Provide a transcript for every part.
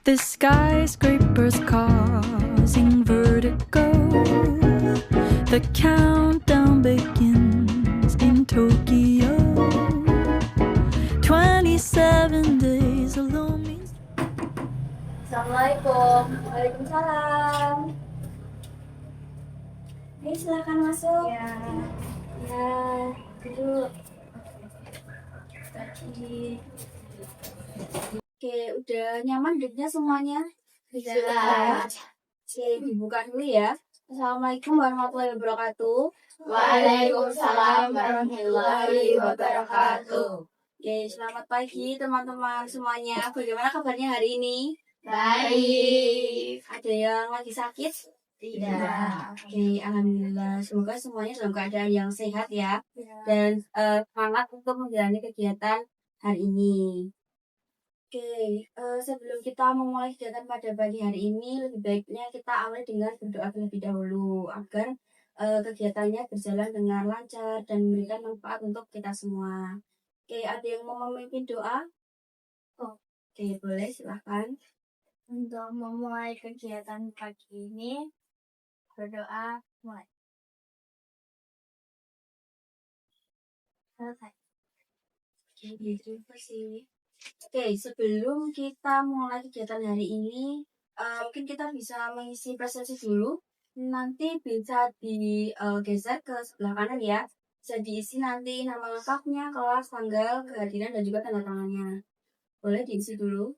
The skyscrapers causing vertigo. The countdown begins in Tokyo. 27 days alone means. Assalamualaikum. Waalaikumsalam. Ayo silakan masuk. Ya, duduk. Oke, udah nyaman duduknya semuanya? Sudah. Oke, dibuka dulu ya. Assalamualaikum warahmatullahi wabarakatuh. Waalaikumsalam warahmatullahi wabarakatuh. Oke, selamat pagi teman-teman semuanya. Bagaimana kabarnya hari ini? Baik. Ada yang lagi sakit? Tidak. Oke, alhamdulillah. Semoga semuanya dalam keadaan yang sehat ya. Dan semangat untuk menjalani kegiatan hari ini. Oke, sebelum kita memulai kegiatan pada pagi hari ini, lebih baiknya kita awali dengan berdoa terlebih dahulu agar kegiatannya berjalan dengan lancar dan memberikan manfaat untuk kita semua. Oke, ada yang mau memimpin doa? Oke, boleh silahkan. Untuk memulai kegiatan pagi ini, berdoa mulai. Selesai. Terima kasih. Oke, sebelum kita mulai kegiatan hari ini, mungkin kita bisa mengisi presentasi dulu. Nanti bisa digeser ke sebelah kanan ya. Bisa diisi nanti nama lengkapnya, kelas, tanggal, kehadiran, dan juga tanda tangannya. Boleh diisi dulu.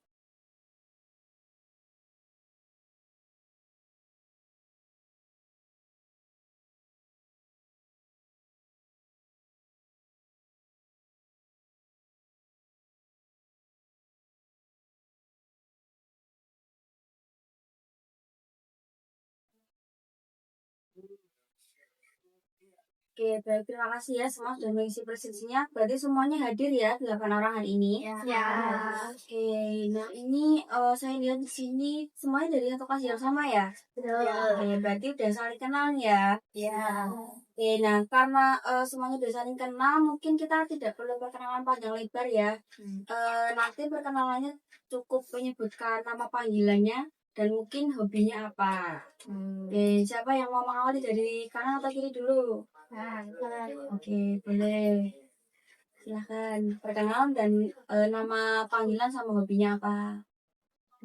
Oke, baik. Terima kasih ya semua sudah mengisi presentasinya. Berarti semuanya hadir ya, 8 orang hari ini. Ya. Oke, nah ini saya lihat di sini semuanya dari satu kelas yang sama ya. Oke, berarti udah saling kenal ya. Ya. Oke, nah karena semuanya udah saling kenal, mungkin kita tidak perlu perkenalan panjang lebar ya. Nanti perkenalannya cukup menyebutkan nama panggilannya dan mungkin hobinya apa. Oke, siapa yang mau mengawali dari kanan atau kiri dulu? Oke, boleh. Silahkan perkenalan dan nama panggilan sama hobinya apa.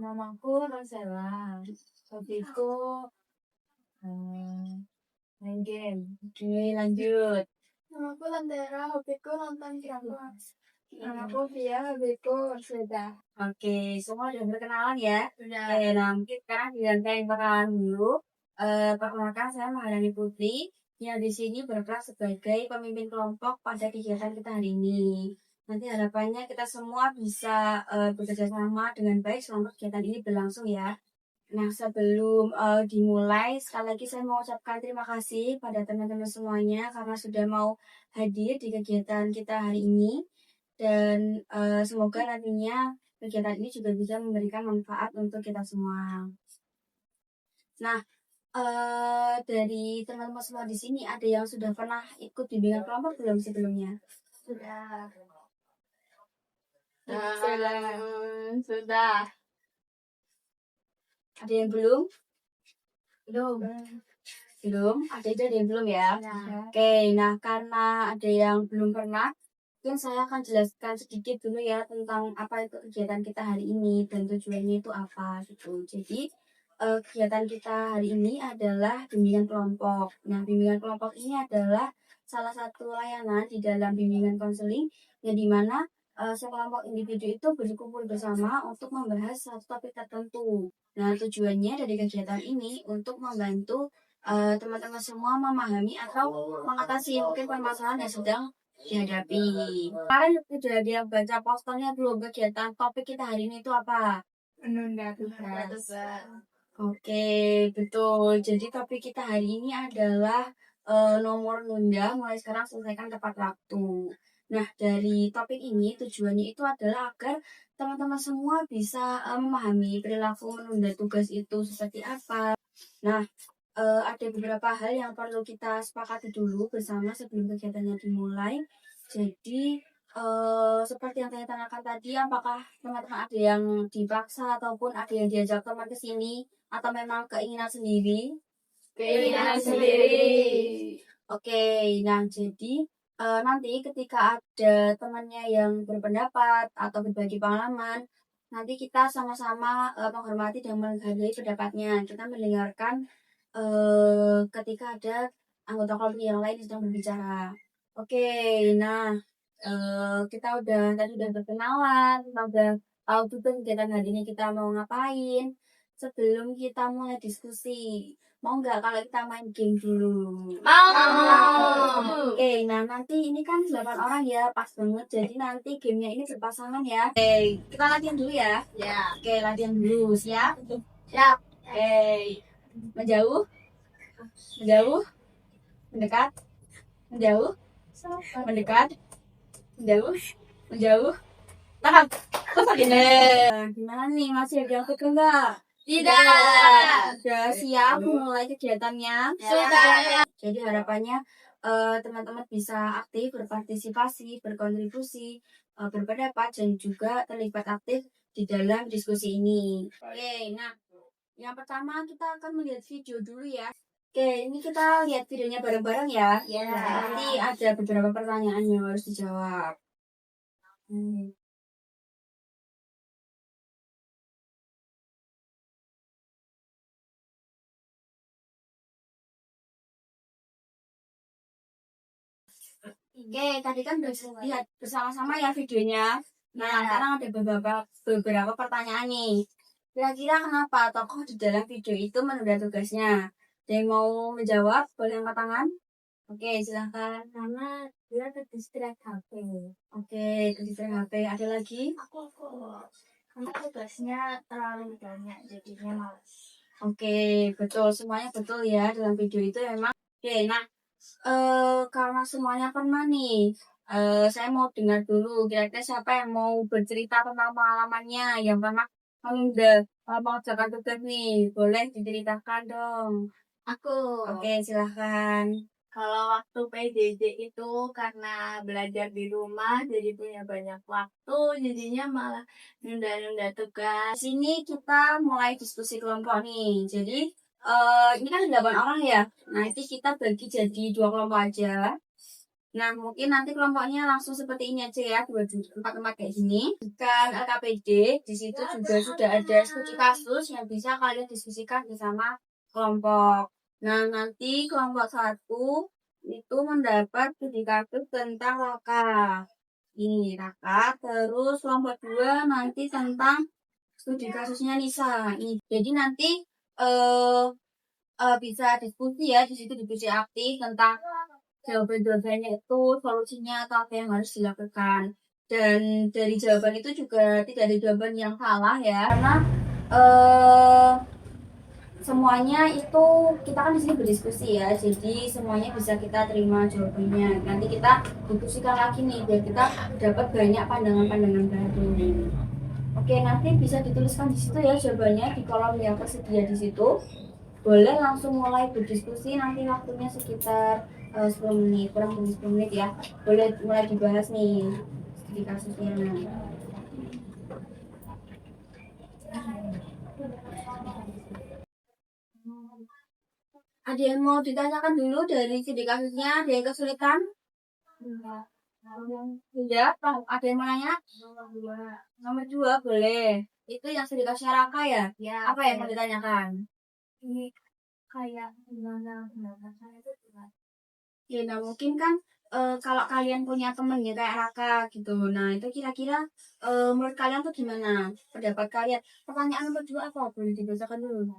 Namaku Rosella. Hobiku main game. Oke, lanjut. Namaku Lantera. Hobiku nonton drama. Namaku Via. Hobiku sepeda. Oke, semua udah berkenalan ya. Sudah. Oke, nah mungkin sekarang dilantai perkenalan dulu. Perkenalkan saya Maharani Putri yang di sini berperan sebagai pemimpin kelompok pada kegiatan kita hari ini. Nanti harapannya kita semua bisa bekerja sama dengan baik selama kegiatan ini berlangsung ya. Nah, sebelum dimulai, sekali lagi saya mau ucapkan terima kasih pada teman-teman semuanya karena sudah mau hadir di kegiatan kita hari ini. Dan semoga nantinya kegiatan ini juga bisa memberikan manfaat untuk kita semua. Nah, dari teman-teman semua di sini ada yang sudah pernah ikut bimbingan kelompok belum sebelumnya? Sudah. Sudah. Ada yang belum? Belum. Belum? Ada yang belum ya? Nah. Oke, nah karena ada yang belum pernah, mungkin saya akan jelaskan sedikit dulu ya tentang apa itu kegiatan kita hari ini dan tujuannya itu apa gitu. Jadi kegiatan kita hari ini adalah bimbingan kelompok. Nah, bimbingan kelompok ini adalah salah satu layanan di dalam bimbingan konseling yang dimana sekelompok individu itu berkumpul bersama untuk membahas satu topik tertentu. Nah, tujuannya dari kegiatan ini untuk membantu teman-teman semua memahami atau mengatasi mungkin permasalahan yang sedang dihadapi. Kemarin sudah dia baca posternya belum kegiatan topik kita hari ini itu apa? Menunda tugas. Oke, betul. Jadi topik kita hari ini adalah nomor nunda mulai sekarang selesaikan tepat waktu. Nah, dari topik ini tujuannya itu adalah agar teman-teman semua bisa memahami perilaku menunda tugas itu seperti apa. Nah, ada beberapa hal yang perlu kita sepakati dulu bersama sebelum kegiatannya dimulai. Jadi, seperti yang saya tanyakan tadi, apakah teman-teman ada yang dipaksa ataupun ada yang diajak teman ke sini atau memang keinginan sendiri? Keinginan sendiri. Oke, nah jadi nanti ketika ada temannya yang berpendapat atau berbagi pengalaman, nanti kita sama-sama menghormati dan menghargai pendapatnya. Kita mendengarkan ketika ada anggota kelompok yang lain sedang berbicara. Oke, nah kita tadi udah berkenalan, kita udah tahu juga kegiatan hari ini kita mau ngapain. Sebelum kita mulai diskusi, mau nggak kalau kita main game dulu? Mau. Oke, nah nanti ini kan 8 orang ya, pas banget. Jadi nanti gamenya ini berpasangan ya. Oke, kita latihan dulu ya. Ya. Oke, latihan dulu. Siap? Siap. Oke. Menjauh. Menjauh. Mendekat. Menjauh. Mendekat. Menjauh. Menjauh. Tahan. Gimana nih? Masih ada yang pegang nggak? Tidak. Sudah siap mulai kegiatannya? Sudah. Jadi harapannya teman-teman bisa aktif, berpartisipasi, berkontribusi, berpendapat, dan juga terlibat aktif di dalam diskusi ini. Oke, nah yang pertama kita akan melihat video dulu ya. Oke, ini kita lihat videonya bareng-bareng ya. Ya. Nanti ada beberapa pertanyaan yang harus dijawab. Oke, tadi kan udah lihat bersama-sama ya videonya. Nah, Ya. sekarang ada beberapa pertanyaan nih. Kira-kira kenapa tokoh di dalam video itu menunda tugasnya? Ada yang mau menjawab? Boleh angkat tangan? Oke, silahkan. Karena dia terdistract HP. Oke, ketika HP. Ada lagi? Aku. Karena tugasnya terlalu banyak, jadinya males. Oke, betul. Semuanya betul ya dalam video itu memang. Oke, nah karena semuanya pernah nih, saya mau dengar dulu kira-kira siapa yang mau bercerita tentang pengalamannya yang pernah menunda mengerjakan tugas nih. Boleh diceritakan dong. Aku. Oke, silahkan. Kalau waktu PJJ itu karena belajar di rumah jadi punya banyak waktu, jadinya malah nunda-nunda tugas. Di sini kita mulai diskusi kelompok nih. Jadi ini kan 8 orang ya. Nanti kita bagi jadi 2 kelompok aja. Nah, mungkin nanti kelompoknya langsung seperti ini aja ya, 2 tempat-tempat kayak gini. Bukan LKPD, di situ juga sudah ada studi kasus yang bisa kalian diskusikan bersama kelompok. Nah, nanti kelompok 1 itu mendapat studi kasus tentang Raka. Ini Raka, terus kelompok 2 nanti tentang studi kasusnya Nisa. Ini. Jadi nanti bisa diskusi ya, di situ diskusi aktif tentang jawaban-jawabannya itu, solusinya atau apa yang harus dilakukan. Dan dari jawaban itu juga tidak ada jawaban yang salah ya, karena semuanya itu kita kan di sini berdiskusi ya, jadi semuanya bisa kita terima jawabannya. Nanti kita diskusikan lagi nih biar kita dapat banyak pandangan-pandangan baru. Oke, nanti bisa dituliskan di situ ya jawabannya di kolom yang tersedia di situ. Boleh langsung mulai berdiskusi, nanti waktunya sekitar 10 menit, kurang lebih 10 menit ya. Boleh mulai dibahas nih di kasusnya. Ada yang mau ditanyakan dulu dari studi kasusnya? Ada yang kesulitan? Ya, ada yang mau nanya? Nomor 2 boleh. Itu yang studi kasusnya Raka ya? Ya. Apa yang mau ditanyakan? Ini kayak gimana saya itu gimana? Ya, nah mungkin kan kalau kalian punya temen ya kayak Raka gitu. Nah, itu kira-kira menurut kalian tuh gimana? Pendapat kalian. Pertanyaan nomor 2 apa? Boleh dibacakan dulu.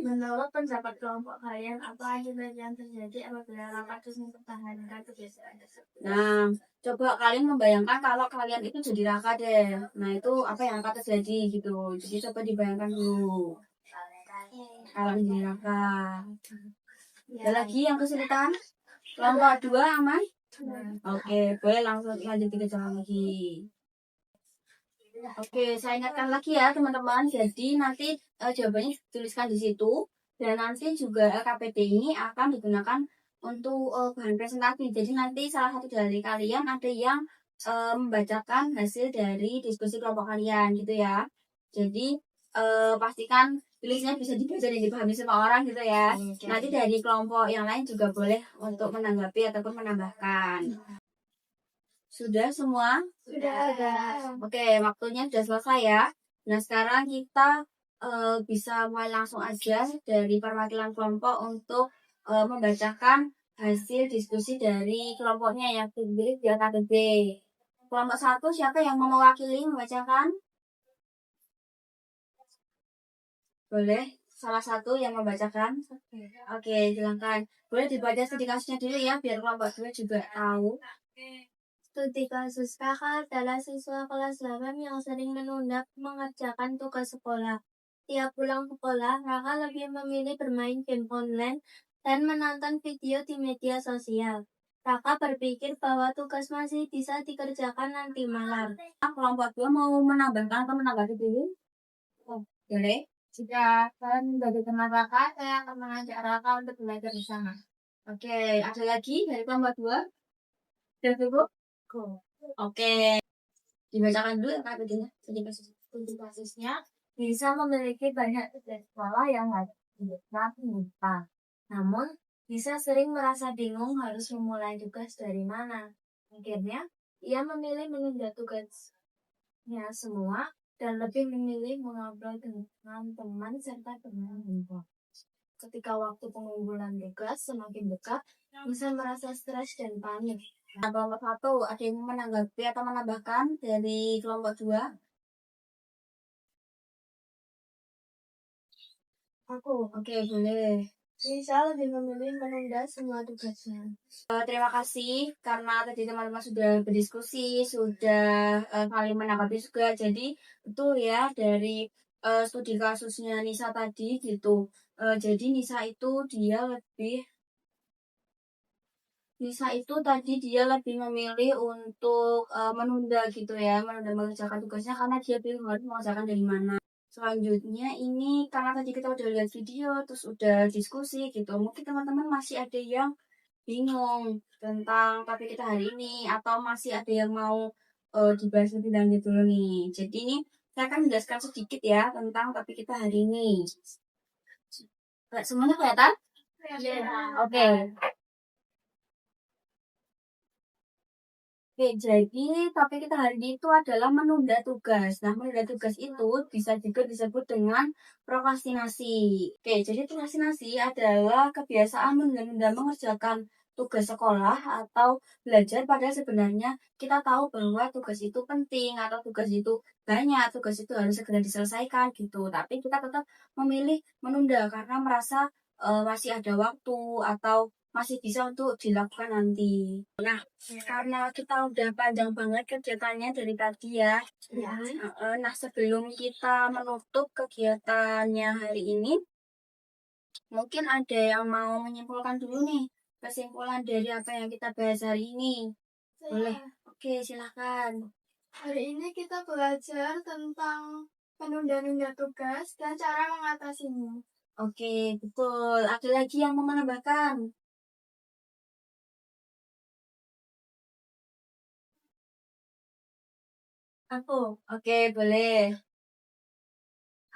Menurut pendapat kelompok kalian, apa akibat yang terjadi apabila rapat terus mempertahankan kebiasaan tersebut? Nah, coba kalian membayangkan kalau kalian itu jadi Raka deh. Nah, itu apa yang akan terjadi gitu. Jadi coba dibayangkan dulu. Kalau jadi Raka. Ada lagi yang kesulitan? Kelompok 2 aman? Oke, boleh langsung lanjut ke jalan lagi. Oke, saya ingatkan lagi ya teman-teman. Jadi nanti jawabannya dituliskan di situ. Dan nanti juga LKPD ini akan digunakan untuk bahan presentasi. Jadi nanti salah satu dari kalian ada yang membacakan hasil dari diskusi kelompok kalian gitu ya. Jadi pastikan tulisnya bisa dibaca dan dipahami semua orang gitu ya. Nanti dari kelompok yang lain juga boleh untuk menanggapi ataupun menambahkan. Sudah semua? Sudah. Oke, waktunya sudah selesai ya. Nah, sekarang kita bisa mulai langsung aja dari perwakilan kelompok untuk membacakan hasil diskusi dari kelompoknya yang terdiri dari KTB. Kelompok 1, siapa yang mau mewakili membacakan? Boleh salah satu yang membacakan? Oke, silakan. Boleh dibaca studi kasusnya dulu ya, biar kelompok 2 juga tahu. Studi kasus kakak adalah siswa kelas 8 yang sering menunda mengerjakan tugas sekolah. Tiap pulang sekolah, Raka lebih memilih bermain game online dan menonton video di media sosial. Raka berpikir bahwa tugas masih bisa dikerjakan nanti malam. Kelompok 2 mau menambahkan atau menanggapi dulu? Boleh? Jika kalian sudah kenal Raka, saya akan mengajak Raka untuk belajar di sana. Oke, ada lagi dari kelompok 2? Sudah cukup? Oke. Dibacakan dulu ya Kak Bedina. Studi kasusnya bisa memiliki banyak tugas sekolah yang harus dilakukan. Namun, bisa sering merasa bingung harus memulai tugas dari mana. Akhirnya, ia memilih menunda tugasnya semua dan lebih memilih mengobrol dengan teman serta bermain handphone. Ketika waktu pengumpulan tugas semakin dekat, bisa merasa stres dan panik. Nah, kelompok 1 ada yang menanggapi atau menambahkan dari kelompok 2? Aku, Oke, boleh. bisa lebih memilih menunda semua tugasnya. Terima kasih karena tadi teman-teman sudah berdiskusi, sudah saling menanggapi juga. Jadi betul ya dari studi kasusnya Nisa tadi gitu. Jadi Nisa itu tadi dia lebih memilih untuk menunda gitu ya, menunda mengerjakan tugasnya karena dia bingung harus mengerjakan dari mana. Selanjutnya ini karena tadi kita udah lihat video, terus udah diskusi gitu, mungkin teman-teman masih ada yang bingung tentang topik kita hari ini atau masih ada yang mau dibahas lebih lanjut dulu nih. Jadi ini saya akan menjelaskan sedikit ya tentang topik kita hari ini. Semuanya kelihatan? Oke. Oke, jadi topik kita hari ini itu adalah menunda tugas. Nah, menunda tugas itu bisa juga disebut dengan prokrastinasi. Oke, jadi prokrastinasi adalah kebiasaan menunda mengerjakan tugas sekolah atau belajar padahal sebenarnya kita tahu bahwa tugas itu penting atau tugas itu banyak, tugas itu harus segera diselesaikan gitu. Tapi kita tetap memilih menunda karena merasa masih ada waktu atau masih bisa untuk dilakukan nanti. Nah, karena kita udah panjang banget kegiatannya dari tadi ya. Ya. Nah, sebelum kita menutup kegiatannya hari ini, mungkin ada yang mau menyimpulkan dulu nih kesimpulan dari apa yang kita bahas hari ini. Boleh? Oke, silakan. Hari ini kita belajar tentang penunda-nunda tugas dan cara mengatasinya. Oke, betul. Ada lagi yang mau menambahkan? Aku, Oke, boleh.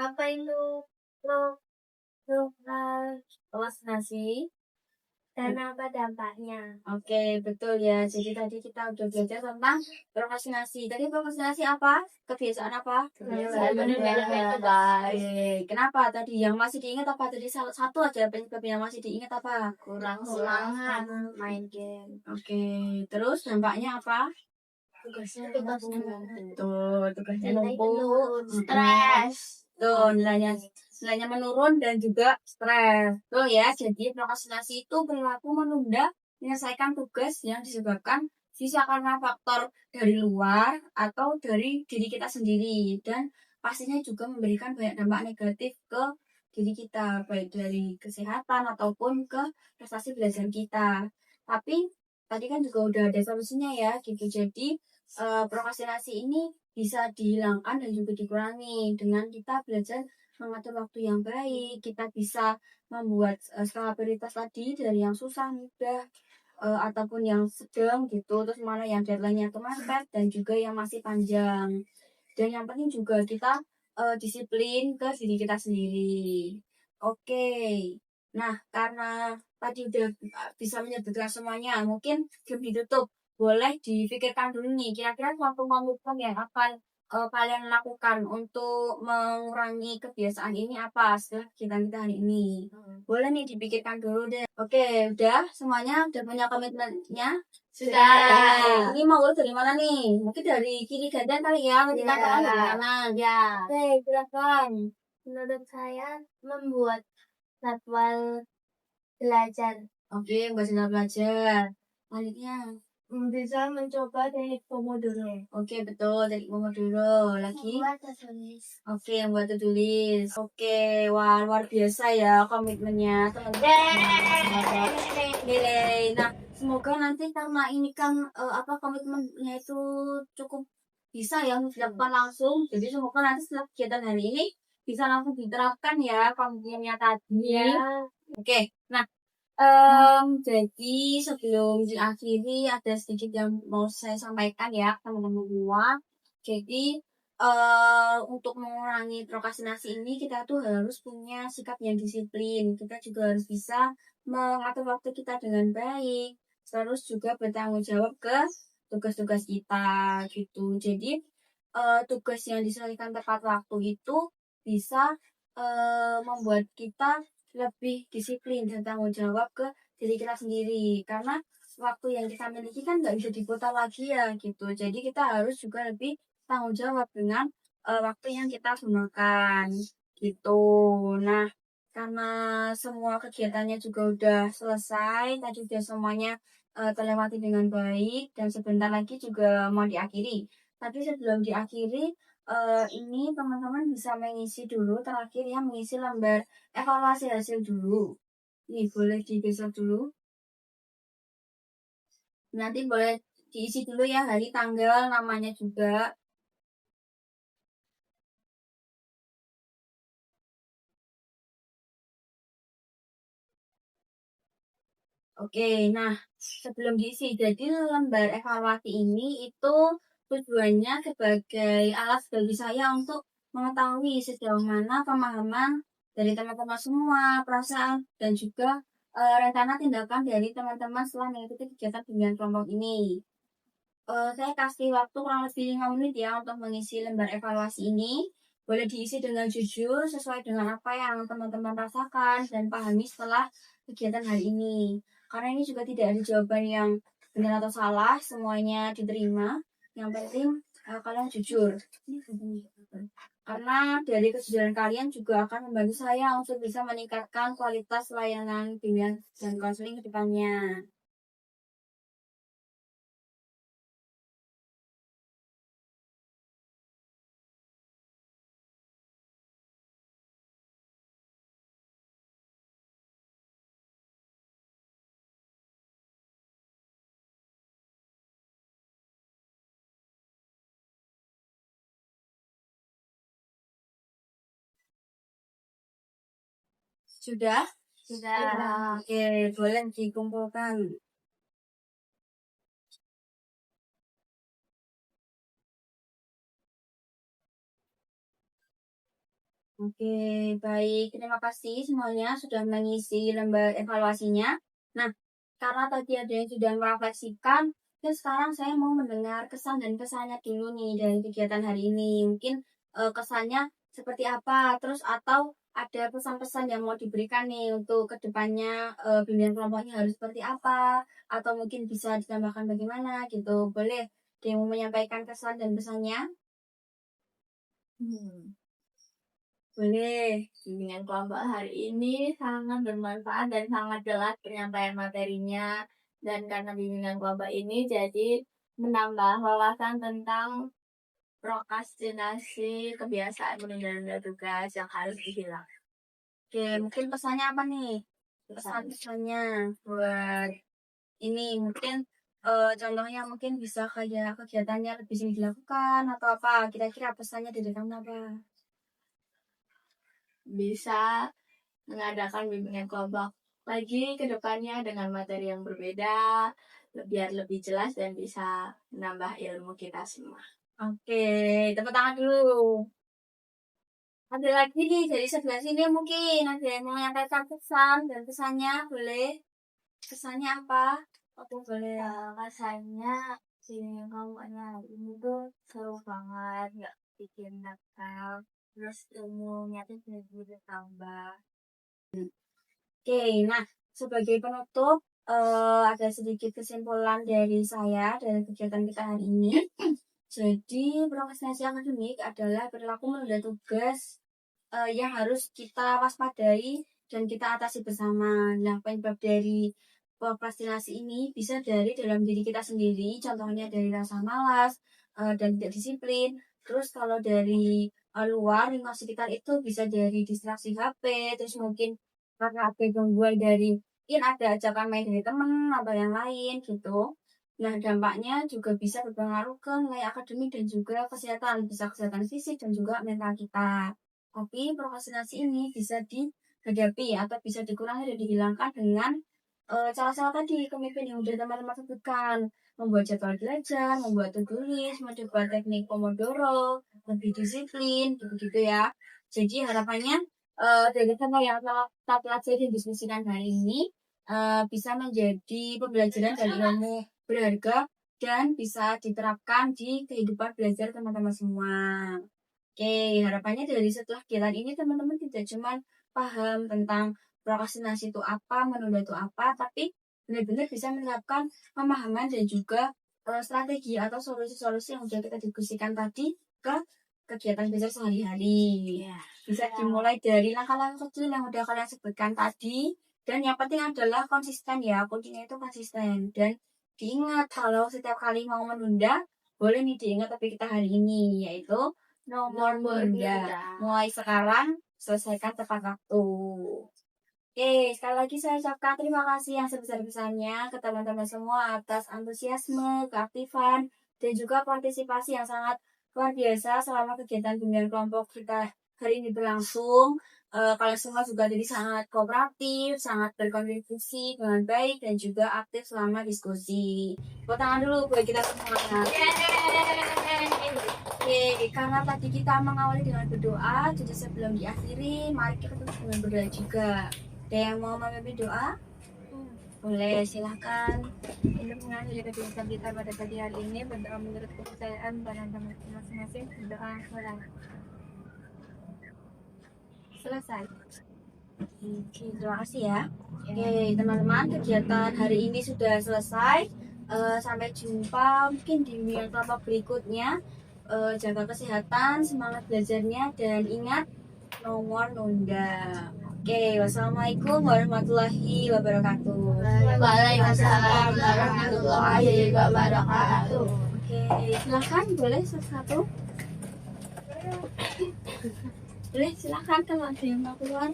apa itu prokrastinasi dan apa dampaknya? Oke, betul ya. Jadi tadi kita udah belajar tentang prokrastinasi. Tadi prokrastinasi apa? Kebiasaan apa? Kebiasaan menunda tugas. Oke, kenapa tadi? Yang masih diingat apa? Tadi satu aja penyebab yang masih diingat apa? Kurang semangat main game. Oke, terus dampaknya apa? Tugasnya Betul, tugasnya nilai numpuk. menurun, stres. Tuh, nilainya menurun dan juga stres. Tuh ya, jadi prokrastinasi itu perilaku menunda menyelesaikan tugas yang disebabkan bisa karena faktor dari luar atau dari diri kita sendiri. Dan pastinya juga memberikan banyak dampak negatif ke diri kita, baik dari kesehatan ataupun ke prestasi belajar kita. Tapi tadi kan juga udah ada solusinya ya, gitu. Jadi prokrastinasi ini bisa dihilangkan dan juga dikurangi dengan kita belajar mengatur waktu yang baik, kita bisa membuat skala prioritas tadi dari yang susah, mudah, ataupun yang sedang gitu, terus mana yang deadline-nya tuh mepet dan juga yang masih panjang. Dan yang penting juga kita disiplin ke diri kita sendiri. Oke. Nah, karena tadi udah bisa menyebutkan semuanya, mungkin sebelum ditutup, boleh dipikirkan dulu nih, kira-kira suatu komitmen yang akan kalian lakukan untuk mengurangi kebiasaan ini apa setelah kegiatan kita hari ini. Boleh nih dipikirkan dulu deh. Oke, udah semuanya udah punya komitmennya. Sudah. Ini mau mulai dari mana nih? Mungkin dari kiri gantian kali ya. Nanti Ya. kakak dari mana? Ya. Oke, silakan. Menurut saya membuat jadwal belajar Oke, buat jadwal belajar. Selanjutnya. bisa mencoba teknik Pomodoro. Oke, betul. Dari Pomodoro. Lagi? Membuat tulis. Oke, yang buat to-do list. Oke, wah luar biasa ya komitmennya teman-teman. Oke, nah semoga nanti karena ini kan komitmennya itu cukup bisa ya untuk dilakukan langsung. Jadi semoga nanti setelah kegiatan hari ini bisa langsung diterapkan ya komitmennya tadi. Ya. Oke, nah jadi sebelum diakhiri ada sedikit yang mau saya sampaikan ya teman-teman semua. Jadi untuk mengurangi prokrastinasi ini kita tuh harus punya sikap yang disiplin. Kita juga harus bisa mengatur waktu kita dengan baik. Terus juga bertanggung jawab ke tugas-tugas kita gitu. Jadi tugas yang diselesaikan tepat waktu itu bisa membuat kita lebih disiplin dan tanggung jawab ke diri kita sendiri. Karena waktu yang kita miliki kan nggak bisa diputar lagi ya gitu. Jadi kita harus juga lebih tanggung jawab dengan waktu yang kita gunakan gitu. Nah, karena semua kegiatannya juga udah selesai, tadi udah semuanya terlewati dengan baik dan sebentar lagi juga mau diakhiri. Tapi sebelum diakhiri, ini teman-teman bisa mengisi dulu terakhir ya mengisi lembar evaluasi hasil dulu. Nih boleh digeser dulu. Nanti boleh diisi dulu ya hari, tanggal, namanya juga. Oke, nah sebelum diisi, jadi lembar evaluasi ini itu tujuannya sebagai alat bagi saya untuk mengetahui sejauh mana pemahaman dari teman-teman semua, perasaan, dan juga rencana tindakan dari teman-teman setelah mengikuti kegiatan bimbingan kelompok ini. Saya kasih waktu kurang lebih 5 menit ya untuk mengisi lembar evaluasi ini. Boleh diisi dengan jujur sesuai dengan apa yang teman-teman rasakan dan pahami setelah kegiatan hari ini. Karena ini juga tidak ada jawaban yang benar atau salah, semuanya diterima. Yang penting kalian jujur. Karena dari kejujuran kalian juga akan membantu saya untuk bisa meningkatkan kualitas layanan bimbingan dan konseling ke depannya. Sudah? Sudah. Oke, boleh dikumpulkan. Oke, baik. Terima kasih semuanya sudah mengisi lembar evaluasinya. Nah, karena tadi ada yang sudah merefleksikan, dan sekarang saya mau mendengar kesan dan pesannya dulu nih dari kegiatan hari ini. Mungkin kesannya seperti apa, terus atau ada pesan-pesan yang mau diberikan nih untuk kedepannya bimbingan kelompoknya harus seperti apa, atau mungkin bisa ditambahkan bagaimana gitu. Boleh dia mau menyampaikan kesan dan pesannya? Boleh. Bimbingan kelompok hari ini sangat bermanfaat dan sangat jelas penyampaian materinya. Dan karena bimbingan kelompok ini jadi menambah wawasan tentang prokrastinasi, kebiasaan menunda-nunda tugas yang harus dihilangkan. Oke, mungkin pesannya apa nih? Pesan-pesannya buat ini mungkin contohnya mungkin bisa kayak kegiatannya lebih sering dilakukan atau apa? Kira-kira pesannya dari kamu apa? bisa mengadakan bimbingan kelompok lagi ke depannya dengan materi yang berbeda, biar lebih jelas dan bisa menambah ilmu kita semua. Oke, tepuk tangan dulu. Ada lagi nih dari sebelah sini mungkin ada yang mau menyampaikan pesan dan pesannya boleh. Pesannya apa? Aku boleh. Rasanya sini kamu ini tuh seru banget, nggak bikin nakal, terus ilmunya tuh lebih bertambah. Oke, nah sebagai penutup ada sedikit kesimpulan dari saya dari kegiatan kita hari ini. Jadi prokrastinasi akademik adalah perilaku menunda tugas yang harus kita waspadai dan kita atasi bersama. Nah, penyebab dari prokrastinasi ini bisa dari dalam diri kita sendiri, contohnya dari rasa malas dan tidak disiplin. Terus kalau dari luar lingkungan sekitar itu bisa dari distraksi HP, terus mungkin karena ada gangguan dari ada ajakan main dari teman atau yang lain gitu. Nah, dampaknya juga bisa berpengaruh ke nilai akademik dan juga kesehatan, bisa kesehatan fisik dan juga mental kita. Tapi prokrastinasi ini bisa dihadapi atau bisa dikurangi dan dihilangkan dengan cara-cara tadi pemimpin yang udah teman-teman sebutkan, membuat jadwal belajar, membuat to-do list, mencoba teknik Pomodoro, lebih disiplin, gitu-gitu ya. Jadi harapannya dari tema yang telah kita pelajari dan diskusikan hari ini bisa menjadi pembelajaran dan ilmu berharga dan bisa diterapkan di kehidupan belajar teman-teman semua. Oke, harapannya dari setelah kegiatan ini teman-teman tidak cuma paham tentang prokrastinasi itu apa, menunda itu apa, tapi benar-benar bisa menerapkan pemahaman dan juga strategi atau solusi-solusi yang sudah kita diskusikan tadi ke kegiatan belajar sehari-hari. Bisa dimulai dari langkah-langkah kecil yang udah kalian sebutkan tadi, dan yang penting adalah konsisten ya, kuncinya itu konsisten. Dan diingat kalau setiap kali mau menunda, boleh nih diingat topik kita hari ini, yaitu nomor menunda. Mulai sekarang, selesaikan tepat waktu. Oke, sekali lagi saya ucapkan terima kasih yang sebesar-besarnya ke teman-teman semua atas antusiasme, keaktifan, dan juga partisipasi yang sangat luar biasa selama kegiatan bimbingan kelompok kita hari ini berlangsung. Kalian semua juga jadi sangat kooperatif, sangat berkontribusi dengan baik, dan juga aktif selama diskusi. Tepuk tangan dulu buat kita semua. Oke, karena tadi kita mengawali dengan berdoa, jadi sebelum diakhiri, mari kita tutup dengan berdoa juga. Ada yang mau memimpin doa? Boleh, silahkan. Untuk mengakhiri kegiatan kita pada pagi hari ini, berdoa menurut kepercayaan pada teman-teman masing-masing, berdoa mulai. Selesai. Oke, terima kasih ya. Oke, teman-teman, kegiatan hari ini sudah selesai. Sampai jumpa mungkin di bimbingan kelompok berikutnya. Jaga kesehatan, semangat belajarnya, dan ingat nomor nunda. Oke, wassalamualaikum warahmatullahi wabarakatuh. Waalaikumsalam warahmatullahi wabarakatuh. Oke, silakan boleh satu-satu. Boleh silakan kalau ada yang mau keluar.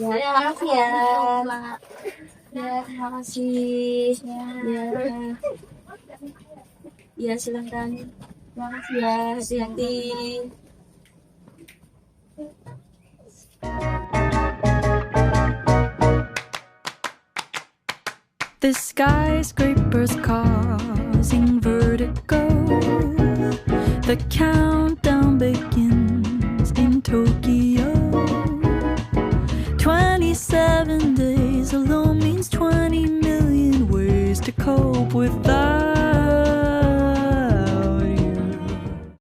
Ya, terima kasih ya. Ya, terima kasih. Ya, silakan. Terima kasih ya. Hati-hati. The skyscrapers causing vertigo. The countdown begins in Tokyo. 27 days alone means 20 million ways to cope with that.